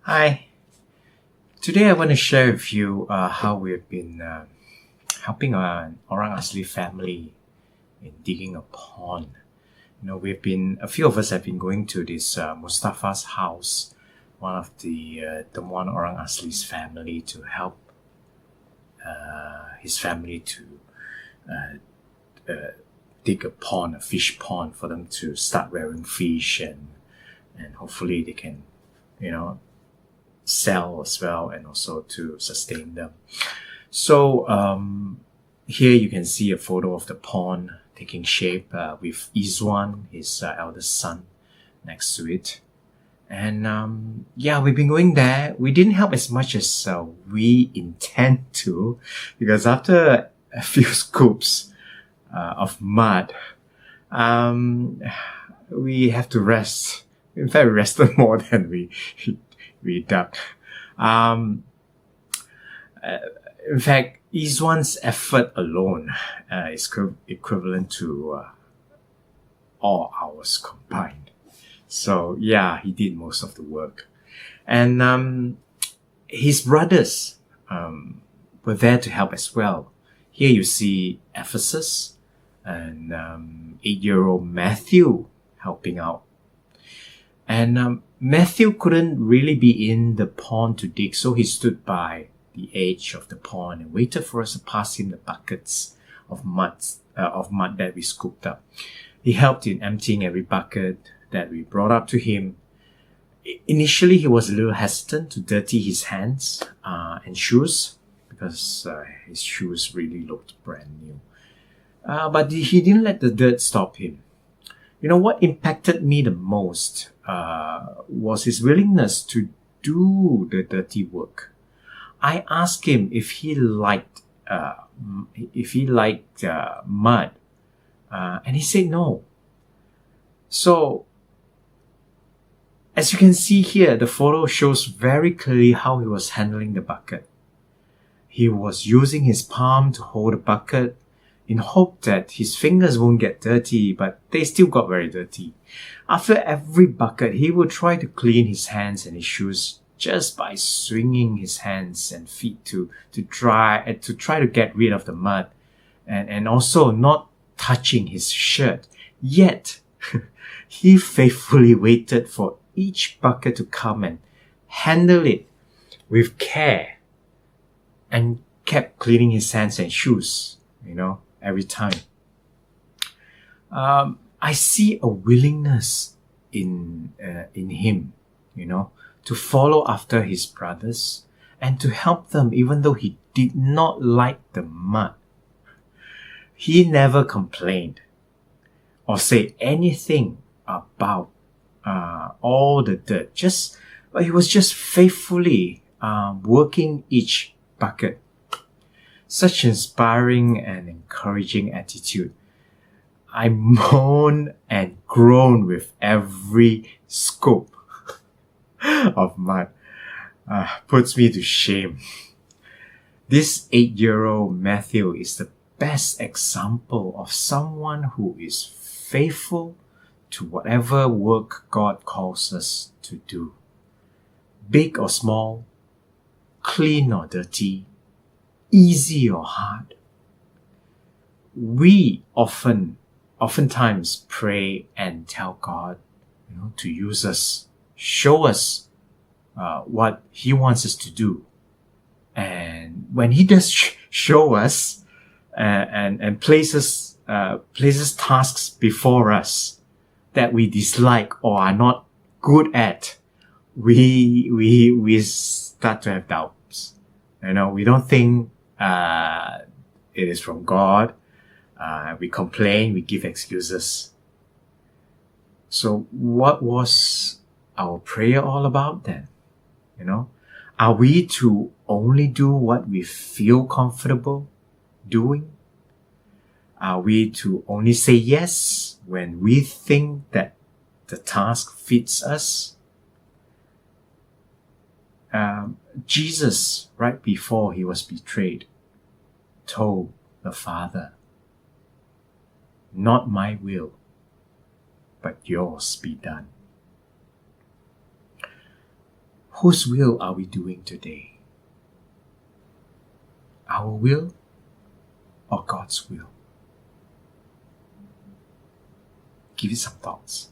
Hi, today I want to share with you how we've been helping an Orang Asli family in digging a pond. A few of us have been going to this Mustafa's house, one of the one Orang Asli's family, to help his family to dig a fish pond for them to start rearing fish and hopefully they can, sell as well and also to sustain them. So here you can see a photo of the pond taking shape with Izwan, his eldest son, next to it. And we've been going there. We didn't help as much as we intend to, because after a few scoops of mud, we have to rest. In fact, we rested more than we dug. In fact, Izwan's effort alone is equivalent to all hours combined. So yeah, he did most of the work. And his brothers were there to help as well. Here you see Ephesus and 8-year-old Matthew helping out. And Matthew couldn't really be in the pond to dig, so he stood by the edge of the pond and waited for us to pass him the buckets of mud that we scooped up. He helped in emptying every bucket that we brought up to him. Initially, he was a little hesitant to dirty his hands and shoes because his shoes really looked brand new. But he didn't let the dirt stop him. What impacted me the most was his willingness to do the dirty work. I asked him if he liked mud, and he said no. So, as you can see here, the photo shows very clearly how he was handling the bucket. He was using his palm to hold the bucket in hope that his fingers won't get dirty, but they still got very dirty. After every bucket, he would try to clean his hands and his shoes just by swinging his hands and feet to try to get rid of the mud, and also not touching his shirt. Yet, he faithfully waited for each bucket to come and handle it with care and kept cleaning his hands and shoes, every time. I see a willingness in him, to follow after his brothers and to help them even though he did not like the mud. He never complained or say anything about all the dirt. But he was just faithfully working each bucket. Such inspiring and encouraging attitude. I moan and groan with every scoop of mud. Puts me to shame. This 8-year-old Matthew is the best example of someone who is faithful to whatever work God calls us to do. Big or small, clean or dirty, easy or hard. We oftentimes pray and tell God, to use us, show us what He wants us to do. And when He does show us and places tasks before us that we dislike or are not good at, we start to have doubts. We don't think it is from God. We complain, we give excuses. So what was our prayer all about then? Are we to only do what we feel comfortable doing? Are we to only say yes when we think that the task fits us? Jesus, right before he was betrayed, told the Father, "Not my will, but yours be done." Whose will are we doing today? Our will or God's will? Give it some thoughts.